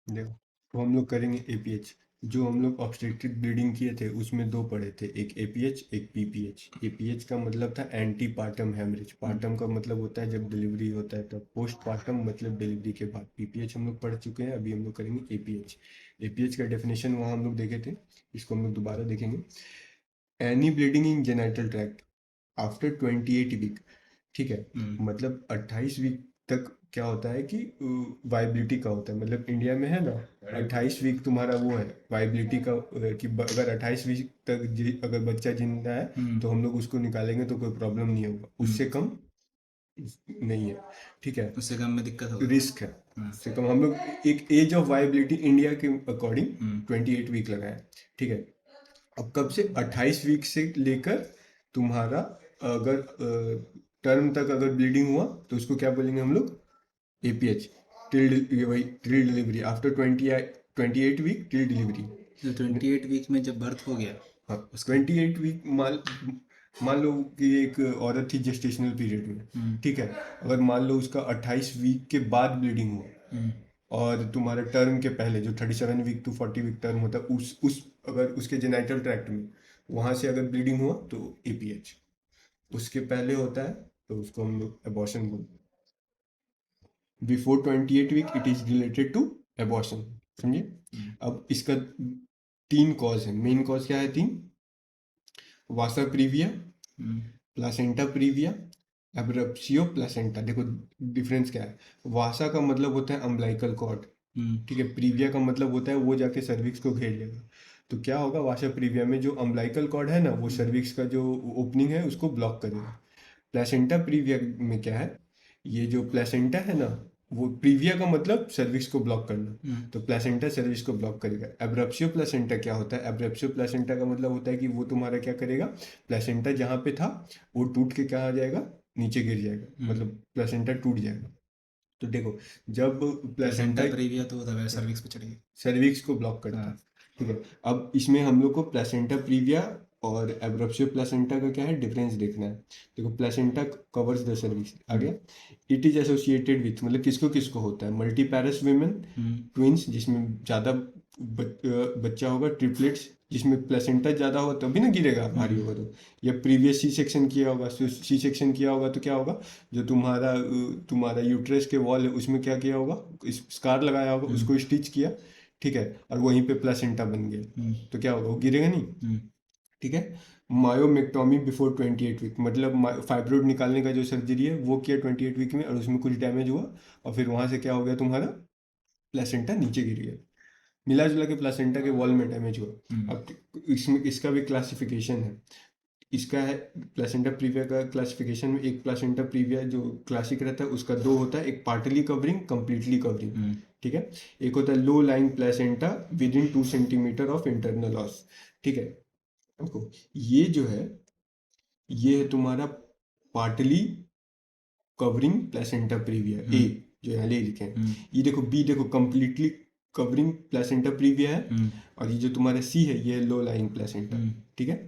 देखो, तो हम लोग करेंगे एपीएच। जो हम लोग ऑब्स्टेट्रिक ब्लीडिंग किए थे उसमें दो पढ़े थे, एक एपीएच एक पीपीएच। एपीएच का मतलब था एंटी पार्टम हेमरेज। पार्टम का मतलब होता है जब डिलीवरी होता है तब, पोस्ट पार्टम मतलब डिलीवरी के बाद। पीपीएच हम लोग पढ़ चुके हैं, अभी हम लोग करेंगे एपीएच। एपीएच का डेफिनेशन वहाँ हम लोग देखे थे, इसको हम लोग दोबारा देखेंगे। Any bleeding in genital tract after 28 week, ठीक है, मतलब 28 वीक तक क्या होता है कि वाइबिलिटी का होता है, मतलब इंडिया में है ना 28 वीक तुम्हारा वो है वाइबिलिटी का, कि अगर 28 वीक तक अगर बच्चा जिंदा है तो हम लोग उसको निकालेंगे तो कोई प्रॉब्लम नहीं होगा, उससे कम नहीं है, ठीक है, उससे कम में दिक्कत होगा। रिस्क है। उससे कम हम लोग एक एज ऑफ वाइबिलिटी इंडिया के अकॉर्डिंग 28 वीक लगाए, ठीक है। अब कब से, 28 वीक से लेकर तुम्हारा अगर टर्म तक अगर ब्लीडिंग हुआ तो उसको क्या बोलेंगे हम लोग, एपीएच। टिल वही till delivery, after 28 week till delivery. तो 28 वीक में जब बर्थ हो गया हाँ, उसका। 28 वीक मान मान लो कि एक औरत थी जेस्टेशनल पीरियड में, ठीक है। अगर मान लो उसका 28 वीक के बाद ब्लीडिंग हुआ और तुम्हारे टर्म के पहले जो 37 वीक टू 40 वीक टर्म होता है उस अगर उसके जेनाइटल ट्रैक्ट में वहां से अगर ब्लीडिंग हुआ तो एपीएच। उसके पहले होता है तो उसको हम लोग एबॉर्शन बोलते हैं। Before 28 week it is related to abortion, समझे। अब इसका तीन कॉज है, मेन कॉज क्या है तीन, वासा प्रीविया, प्लासेंटा प्रीविया, एब्रप्सियो प्लासेंटा। देखो डिफरेंस क्या है, वासा का मतलब होता है अम्बलाइकल कॉर्ड, ठीक है। प्रीविया का मतलब होता है वो जाके सर्विक्स को घेर लेगा। तो क्या होगा, वासा प्रीविया में जो अम्बलाइकल कॉर्ड है ना वो सर्विक्स का जो ओपनिंग है उसको ब्लॉक करेगा। प्लेसेंटा प्रीविया में क्या है, ये जो प्लेसेंटा है ना, वो प्रीविया का मतलब सर्विक्स को ब्लॉक करना, तो प्लेसेंटा सर्विक्स को ब्लॉक करेगा। एब्रप्सियो प्लेसेंटा क्या होता है, एब्रप्सियो प्लेसेंटा का मतलब होता है कि वो तुम्हारा क्या करेगा, प्लेसेंटा जहाँ पे था वो टूट के कहाँ आ जाएगा, नीचे गिर जाएगा, मतलब प्लेसेंटा टूट जाएगा। तो देखो, जब प्लेसेंटा प्लेसेंटा प्रीविया तो होता है सर्विक्स पे चढ़ गया। सर्विक्स को ब्लॉक करता है, हाँ। ठीक है। अब इसमें हम लोग को प्लेसेंटा प्रीविया और एब्रप्सियो प्लेसेंटा का क्या है डिफरेंस देखना है। देखो, प्लेसेंटा कवर्स द सर्विक्स, आगे इट इज एसोसिएटेड विथ, मतलब किसको किसको होता है, मल्टी पैरस वीमेन, ट्विंस जिसमें ज़्यादा बच्चा होगा, ट्रिपलेट्स जिसमें प्लेसेंटा ज़्यादा होगा तभी ना गिरेगा भारी होगा तो, या प्रीवियस सी सेक्शन किया होगा, सी सेक्शन किया होगा तो क्या होगा, जो तुम्हारा यूट्रस के वॉल है उसमें क्या किया होगा, स्कार लगाया होगा, उसको स्टिच किया, ठीक है, और वहीं पे प्लेसेंटा बन गया, तो क्या होगा, वो गिरेगा नहीं, ठीक है। मायोमेक्टोमी बिफोर 28 वीक, मतलब फाइब्रोइड निकालने का जो सर्जरी है वो किया 28 वीक में और उसमें कुछ डैमेज हुआ और फिर वहां से क्या हो गया, तुम्हारा प्लेसेंटा नीचे गिर गया, मिला जुला के प्लेसेंटा के वॉल में डैमेज हुआ। अब इसमें इसका भी क्लासिफिकेशन है, इसका है प्लेसेंटा प्रीविया का क्लासिफिकेशन में, एक प्लेसेंटा प्रीविया जो क्लासिक रहता है उसका दो होता है, एक पार्टली कवरिंग, कंप्लीटली कवरिंग, ठीक है। एक होता है low lying placenta with in 2 centimetre of internal loss, ठीक है। देखो, ये जो है ये है तुम्हारा पार्टली कवरिंग प्लेसेंटा प्रीविया, ए जो यहाँ ले लिखे हैं। ये देखो बी, देखो कंप्लीटली कवरिंग प्लेसेंटा प्रीविया है, और ये जो तुम्हारा सी है ये लो लाइंग प्लेसेंटा, ठीक है।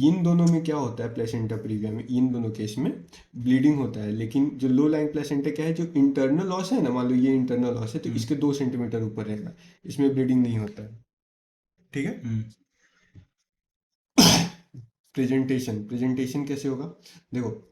इन दोनों में क्या होता है, प्लेसेंटा प्रीविया में इन दोनों केस में ब्लीडिंग होता है, लेकिन जो लो लाइंग प्लेसेंटा क्या है, जो इंटरनल लॉस है ना, मान लो ये इंटरनल लॉस है तो इसके 2 सेंटीमीटर ऊपर रहेगा, इसमें ब्लीडिंग नहीं होता है, ठीक है। प्रेजेंटेशन, प्रेजेंटेशन कैसे होगा, देखो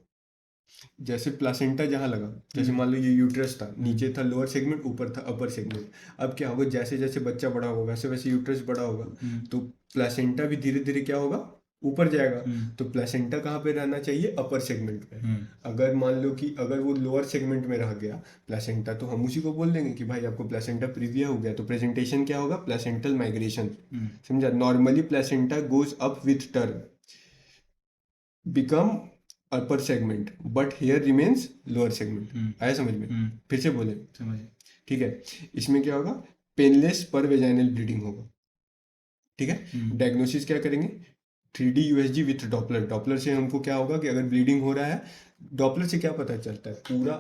जैसे प्लासेंटा जहाँ लगा, जैसे मान लो ये यूट्रस था, नीचे था लोअर सेगमेंट, ऊपर था अपर सेगमेंट। अब क्या होगा, जैसे जैसे बच्चा बड़ा होगा वैसे वैसे यूट्रस बड़ा होगा, तो प्लासेंटा भी धीरे धीरे क्या होगा, ऊपर जाएगा। तो प्लासेंटा कहाँ पे रहना चाहिए, अपर सेगमेंट पे। अगर मान लो कि अगर वो लोअर सेगमेंट में रह गया प्लासेंटा, तो हम उसी को बोल देंगे कि भाई आपको प्लासेंटा प्रीविया हो गया। तो प्रेजेंटेशन क्या होगा, प्लासेंटल माइग्रेशन, समझा। Normally placenta goes up with term, become upper segment, but here remains lower segment. आया समझ में, फिर से बोले, समझ। ठीक है। इसमें क्या होगा, पेनलेस पर वेजाइनल ब्लीडिंग होगा, ठीक है। डायग्नोसिस क्या करेंगे, 3D USG with Doppler. Doppler से हमको क्या होगा कि अगर ब्लीडिंग हो रहा है डॉपलर से क्या पता चलता है, पूरा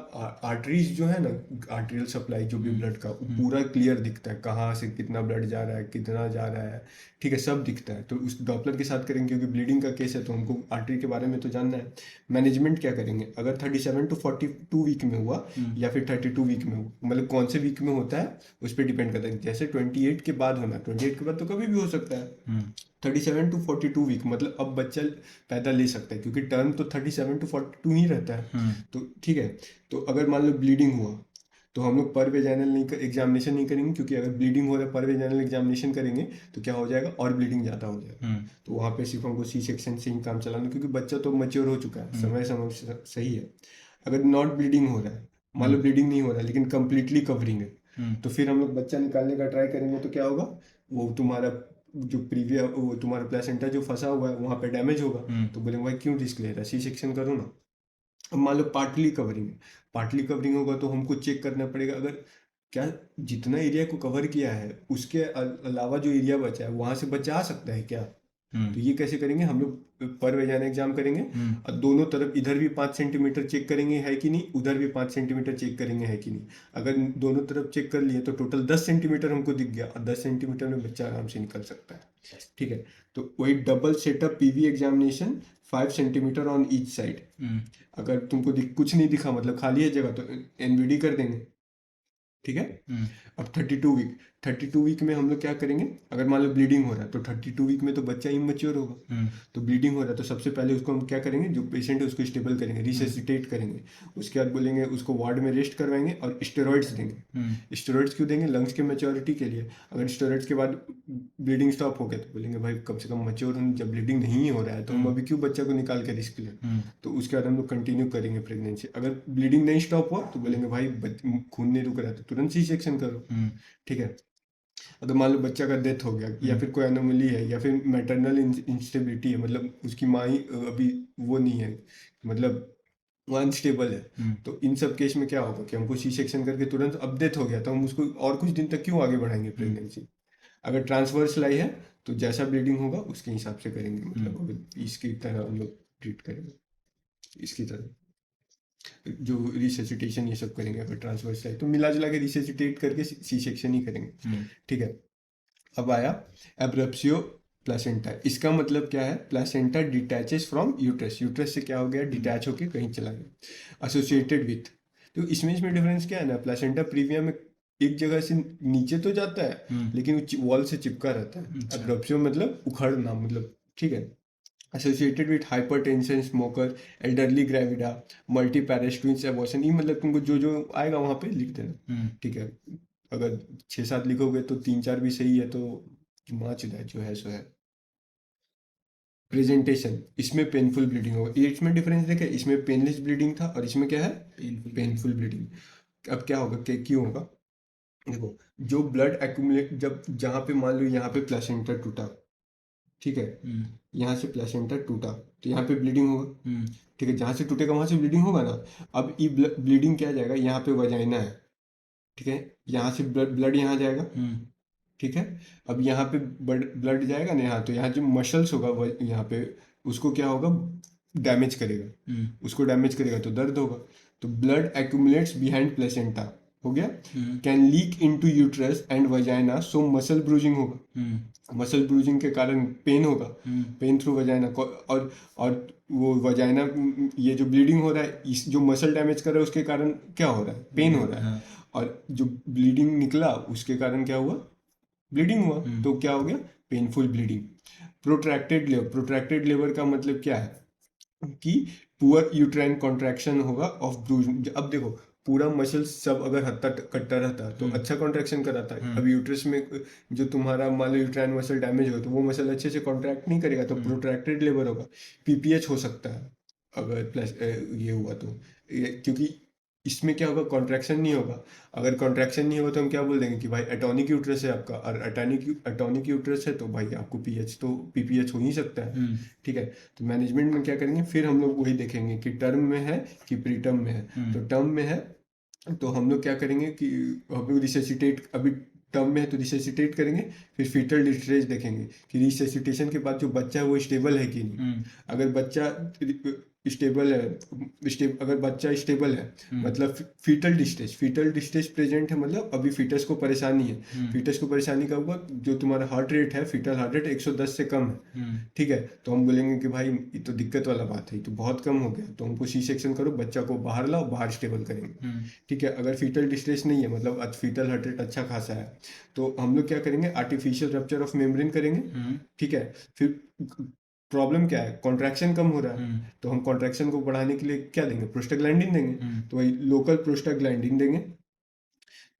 आर्टरीज जो है ना, आर्टेरियल सप्लाई जो भी ब्लड का, वो पूरा क्लियर दिखता है, कहाँ से कितना ब्लड जा रहा है, कितना जा रहा है, ठीक है, सब दिखता है। तो उस डॉपलर के साथ करेंगे, क्योंकि ब्लीडिंग का केस है तो हमको आर्टरी के बारे में तो जानना है। मैनेजमेंट क्या करेंगे, अगर 37 टू 42 वीक में हुआ या फिर 32 वीक में हुआ, मतलब कौन से वीक में होता है उस पर डिपेंड करता है। जैसे 28 के बाद होना, 28 के बाद तो कभी भी हो सकता है। 37 टू 42 वीक मतलब अब बच्चा पैदा ले सकता है, क्योंकि टर्म तो 37 टू 42 ही रहता है। तो ठीक है, तो अगर मान लो ब्लीडिंग हुआ तो हम लोग पर वेजाइनल नहीं एग्जामिनेशन नहीं करेंगे, क्योंकि अगर ब्लीडिंग हो रहा है पर वेजाइनल एग्जामिनेशन करेंगे तो क्या हो जाएगा, और ब्लीडिंग ज़्यादा हो जाएगा। तो वहाँ पे सिर्फ हमको सी सेक्शन से ही काम चलाना, क्योंकि बच्चा तो मैच्योर हो चुका है, समय समय सही है। अगर नॉट ब्लीडिंग हो रहा है, मान लो ब्लीडिंग नहीं हो रहा है लेकिन कंप्लीटली कवरिंग है, तो फिर हम लोग बच्चा निकालने का ट्राई करेंगे। तो क्या होगा, वो तुम्हारा जो प्रीवियस वो तुम्हारा प्लेसेंटा जो फंसा हुआ है वहाँ पे डैमेज होगा। तो बोलेंगे भाई क्यों रिस्क ले रहा है, सी सेक्शन करो ना। अब मान लो पार्टली कवरिंग है, पार्टली कवरिंग होगा तो हमको चेक करना पड़ेगा, अगर क्या जितना एरिया को कवर किया है उसके अलावा जो एरिया बचा है वहां से बचा आ सकता है क्या। तो ये कैसे करेंगे, हम लोग पर वेजाइना एग्जाम करेंगे और दोनों तरफ इधर भी 5 सेंटीमीटर चेक करेंगे है कि नहीं, उधर भी 5 सेंटीमीटर चेक करेंगे है कि नहीं। अगर दोनों तरफ चेक कर लिए तो टोटल 10 सेंटीमीटर हमको दिख गया, और 10 सेंटीमीटर में बच्चा आराम से निकल सकता है। ठीक है, तो वही double setup PV examination 5 centimetre on each side. अगर तुमको कुछ नहीं दिखा, मतलब खाली है जगह, तो एनवीडी कर देंगे। ठीक है, अब 32 वीक में हम लोग क्या करेंगे, अगर मान लो ब्लीडिंग हो रहा है तो 32 वीक में तो बच्चा इमेच्योर होगा। तो ब्लीडिंग हो रहा है तो सबसे पहले उसको हम क्या करेंगे, जो पेशेंट है उसको स्टेबल करेंगे, रिससिटेट करेंगे। उसके बाद बोलेंगे उसको वार्ड में रेस्ट करवाएंगे और स्टेरॉइड्स देंगे। स्टेरॉइड्स क्यों देंगे, लंग्स के मैच्योरिटी के लिए। अगर स्टेरॉइड्स के बाद ब्लीडिंग स्टॉप हो गया तो बोलेंगे भाई कम से कम मैच्योर, जब ब्लीडिंग नहीं हो रहा है तो हम अभी क्यों बच्चा को निकाल के रिस्क लें। तो उसके बाद हम लोग कंटिन्यू करेंगे प्रेगनेंसी। अगर ब्लीडिंग नहीं स्टॉप हुआ तो बोलेंगे भाई खून नहीं रुक रहा है तो तुरंत सी सेक्शन करो। ठीक है, अगर मान लो बच्चा का डेथ हो गया या फिर कोई एनोमली है या फिर मैटरनल इंस्टेबिलिटी है, मतलब उसकी माँ ही अभी वो नहीं है, मतलब वो अनस्टेबल है, तो इन सब केस में क्या होगा कि हमको सी सेक्शन करके तुरंत अब डेथ हो गया तो हम उसको और कुछ दिन तक क्यों आगे बढ़ाएंगे प्रेगनेंसी। अगर ट्रांसवर्स लाई है तो जैसा ब्लीडिंग होगा उसके हिसाब से करेंगे, मतलब अगर इसकी तरह हम लोग ट्रीट करेंगे, इसकी तरह जो रिससिटेशन ये सब करेंगे। अगर ट्रांसवर्स लाई तो मिला जुला के रिससिटेट करके सी सेक्शन ही करेंगे। ठीक है, अब आया एब्रप्सियो प्लेसेंटा। इसका मतलब क्या है, placenta detaches from uterus, uterus से क्या हो गया, डिटैच होके कहीं चला गया, एसोसिएटेड विथ। तो इसमें डिफरेंस क्या है ना, प्लेसेंटा प्रीविया में एक जगह से नीचे तो जाता है लेकिन वो वॉल से चिपका रहता है। एब्रप्सियो मतलब उखड़ना, मतलब ठीक है। Associated with hypertension, smoker, elderly gravida, multi पैरास्ट्यून्स एबॉर्शन, ये मतलब तुमको जो जो आएगा वहाँ पे लिख देना। ठीक है, अगर 6-7 लिखोगे तो 3-4 भी सही है, तो माँ चुदा जो है सो है। प्रेजेंटेशन, इसमें पेनफुल ब्लीडिंग होगा, ये इसमें डिफरेंस देखे, इसमें पेनलेस ब्लीडिंग था और इसमें क्या है, पेनफुल ब्लीडिंग। अब क्या होगा, क्यों होगा, देखो जो ब्लड एक्यूमुलेट, जब जहाँ पे मान लो यहाँ पे प्लेसेंटा टूटा, ठीक है, यहाँ से प्लेसेंटा टूटा तो यहाँ पे ब्लीडिंग होगा। ठीक है, जहाँ से टूटेगा वहाँ से ब्लीडिंग होगा ना। अब ये ब्लीडिंग क्या जाएगा, यहाँ पे वजाइना है, ठीक है, यहाँ से ब्लड यहाँ जाएगा। ठीक है, अब यहाँ पे ब्लड जाएगा ना यहाँ, तो यहाँ जो मसल्स होगा यहाँ पे उसको क्या होगा, डैमेज करेगा, उसको डैमेज करेगा तो दर्द होगा। तो ब्लड एक्यूमुलेट्स बिहाइंड प्लेसेंटा, हो गया, can leak into uterus and vagina, so muscle bruising होगा। मसल ब्रूजिंग के कारण पेन होगा, पेन थ्रू वजाइना। और वो वजाइना, ये जो ब्लीडिंग हो रहा है, इस जो मसल डैमेज कर रहा है उसके कारण क्या हो रहा है, पेन हो रहा है। और जो ब्लीडिंग निकला उसके कारण क्या हुआ, ब्लीडिंग हुआ, तो क्या हो गया, पेनफुल ब्लीडिंग। प्रोट्रैक्टेड लेबर का मतलब क्या है कि पुअर यूट्राइन कॉन्ट्रैक्शन होगा ऑफ ब्रूज। अब देखो पूरा मसल सब अगर हत्ता कट्टा रहता तो अच्छा कॉन्ट्रैक्शन कराता है। अब यूट्रस में जो तुम्हारा मान लो यूट्राइन मसल डैमेज हो तो वो मसल अच्छे से कॉन्ट्रैक्ट नहीं करेगा, तो प्रोट्रैक्टेड लेबर होगा। पीपीएच हो सकता है अगर प्लस ये हुआ तो, क्योंकि इसमें क्या होगा, कॉन्ट्रैक्शन नहीं होगा। अगर कॉन्ट्रैक्शन नहीं होगा तो हम क्या बोल देंगे कि भाई एटॉनिक यूट्रस है आपका, और एटॉनिक यूट्रस है तो भाई आपको पीएच तो पीपीएच हो ही सकता है। ठीक है, तो मैनेजमेंट में क्या करेंगे, फिर हम लोग वही देखेंगे कि टर्म में है कि प्रीटर्म में है। तो टर्म में है तो हम लोग क्या करेंगे कि हम लोग रिससिटेट, अभी टर्म में है तो रिससिटेट करेंगे, फिर फीटल डिस्ट्रेस देखेंगे कि रिससिटेशन के बाद जो बच्चा है वो स्टेबल है कि नहीं। अगर बच्चा स्टेबल है, अगर बच्चा स्टेबल है मतलब फीटल डिस्ट्रेस प्रेजेंट है, मतलब अभी फीटस को परेशानी है। फीटस को परेशानी कब हुआ, जो तुम्हारा हार्ट रेट है, फीटल हार्ट रेट 110 से कम है, ठीक है, तो हम बोलेंगे कि भाई ये तो दिक्कत वाला बात है, ये तो बहुत कम हो गया, तो हमको सी सेक्शन करो, बच्चा को बाहर लाओ, बाहर स्टेबल करेंगे, ठीक है। अगर फीटल डिस्ट्रेस नहीं है, मतलब फीटल हार्ट रेट अच्छा खासा है, तो हम लोग क्या करेंगे, आर्टिफिशियल रप्चर ऑफ मेम्ब्रेन करेंगे, ठीक है। फिर प्रॉब्लम क्या है, कॉन्ट्रैक्शन कम हो रहा है, तो हम कॉन्ट्रैक्शन को बढ़ाने के लिए क्या देंगे, प्रोस्टाग्लैंडिन देंगे, तो वही लोकल प्रोस्टाग्लैंडिन देंगे,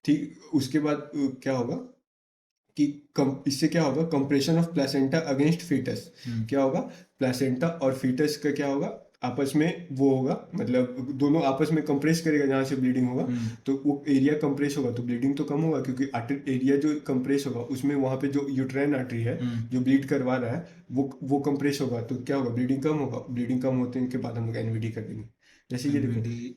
ठीक। उसके बाद क्या होगा कि इससे क्या होगा, compression of placenta against fetus, क्या होगा, प्लेसेंटा और फीटस का क्या होगा, आपस में वो होगा, मतलब दोनों आपस में कंप्रेस करेगा जहाँ से ब्लीडिंग होगा, तो वो एरिया कंप्रेस होगा, तो ब्लीडिंग तो कम होगा, क्योंकि एरिया जो कंप्रेस होगा उसमें वहाँ पे जो यूट्राइन आर्टरी है जो ब्लीड करवा रहा है वो कंप्रेस होगा, तो क्या होगा, ब्लीडिंग कम होगा। ब्लीडिंग कम होते के बाद हम लोग एनवीडी कर देंगे। जैसे ये देखो,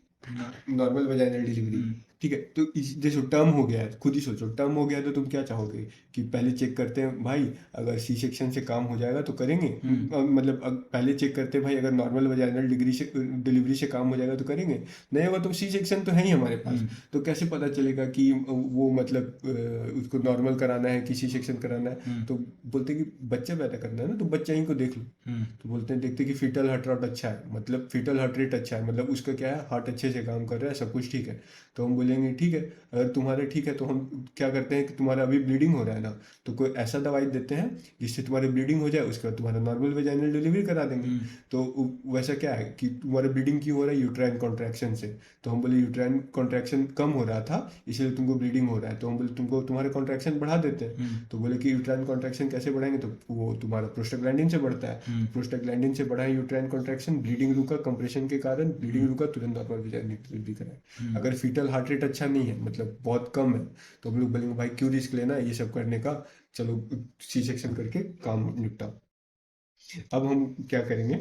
नॉर्मल वजाइनल डिलीवरी, ठीक है, तो जैसे टर्म हो गया है, खुद ही सोचो, टर्म हो गया तो तुम क्या चाहोगे कि पहले चेक करते हैं भाई, अगर सी सेक्शन से काम हो जाएगा तो करेंगे, मतलब पहले चेक करते हैं भाई, अगर नॉर्मल वजाइनल डिलीवरी से काम हो जाएगा तो करेंगे, नहीं होगा तो सी सेक्शन तो है ही हमारे पास, तो कैसे पता चलेगा कि वो मतलब उसको नॉर्मल कराना है कि सी सेक्शन कराना है, तो बोलते हैं कि बच्चा पैदा करना है ना, तो बच्चा ही को देख लो, तो बोलते हैं, देखते हैं कि फीटल हार्ट रेट अच्छा है, मतलब फीटल हार्ट रेट अच्छा है, मतलब उसका क्या है, हार्ट अच्छे से काम कर रहा है, सब कुछ ठीक है, तो हम बोलेंगे ठीक है। अगर तुम्हारे ठीक है तो हम क्या करते हैं कि तुम्हारा अभी ब्लीडिंग हो रहा है ना, तो कोई ऐसा दवाई देते हैं जिससे तुम्हारी ब्लीडिंग हो जाए, उसके बाद तुम्हारा नॉर्मल वेजाइनल डिलीवरी करा देंगे। तो वैसा क्या है कि तुम्हारा ब्लीडिंग क्यों हो रहा है, यूट्राइन कॉन्ट्रैक्शन से, तो हम बोले यूट्राइन कॉन्ट्रैक्शन कम हो रहा था इसलिए तुमको ब्लीडिंग हो रहा है, तो हम बोले तुमको तुम्हारे कॉन्ट्रैक्शन बढ़ा देते हैं, तो बोले कि यूट्राइन कॉन्ट्रैक्शन कैसे बढ़ाएंगे, तो वो तुम्हारा प्रोस्टाग्लैंडिन से बढ़ता है, प्रोस्टाग्लैंडिन से बढ़ा यूट्राइन कॉन्ट्रैक्शन, ब्लीडिंग रुका, कंप्रेशन के कारण ब्लीडिंग रुका, तुरंत नॉर्मल वेजाइनल डिलीवरी कराए। अगर फीटल हार्ट रेट अच्छा नहीं है, मतलब बहुत कम है, तो हम लोग बोलेंगे भाई क्यों रिस्क लेना ये सब करने का, चलो सी सेक्शन करके काम निपटाओ। अब हम क्या करेंगे,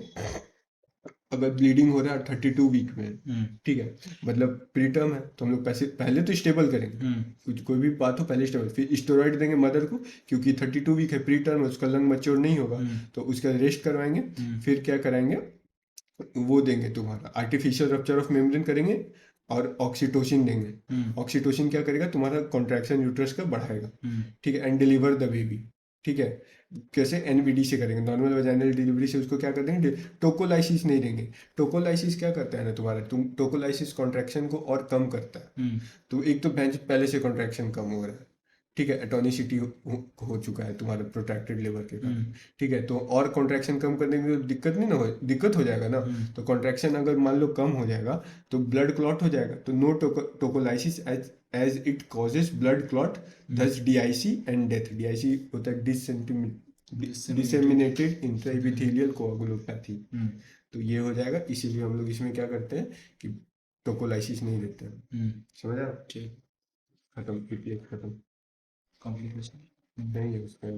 अगर ब्लीडिंग हो रहा है 32 वीक में, ठीक है, मतलब प्री टर्म है, तो हम लोग पहले तो स्टेबल करेंगे, कुछ कोई भी बात हो पहले स्टेबल, फिर स्टेरॉइड देंगे मदर को, क्योंकि 32 वीक है, प्री टर्म है, उसका लंग मैच्योर नहीं होगा, तो उसका रेस्ट करवाएंगे। फिर क्या कराएंगे, वो देंगे तुम्हारा आर्टिफिशियल रप्चर ऑफ मेम्ब्रेन करेंगे, और ऑक्सीटोसिन देंगे। ऑक्सीटोसिन क्या करेगा, तुम्हारा कॉन्ट्रैक्शन यूट्रस का बढ़ाएगा, ठीक है, एंड डिलीवर द बेबी, ठीक है। कैसे, एनवीडी से करेंगे, नॉर्मल वेजाइनल डिलीवरी से उसको क्या कर देंगे, टोकोलाइसिस नहीं देंगे। टोकोलाइसिस क्या करता है ना तुम्हारा, टोकोलाइसिस कॉन्ट्रैक्शन को और कम करता है, तो एक तो पहले से कॉन्ट्रैक्शन कम हो रहा है, ठीक है, एटोनिसिटी हो चुका है तुम्हारा प्रोट्रैक्टेड लेबर के कारण, ठीक है, तो और कॉन्ट्रैक्शन कम करने में तो दिक्कत हो जाएगा ना, तो कॉन्ट्रैक्शन अगर मान लो कम हो जाएगा तो ब्लड क्लॉट हो जाएगा, तो no tocolysis as it causes blood clot, दस डीआईसी एंड डेथ। डीआईसी होता है डिसेमिनेटेड इंट्राइपिथेलियल कोआगुलोपैथी, तो ये हो जाएगा, इसीलिए हम लोग इसमें क्या करते हैं कि टोकोलाइसिस नहीं देते हैं। समझ आया, ठीक, खत्म, पीपीएच खत्म, कॉम्प्लिकेशन नहीं है उसका।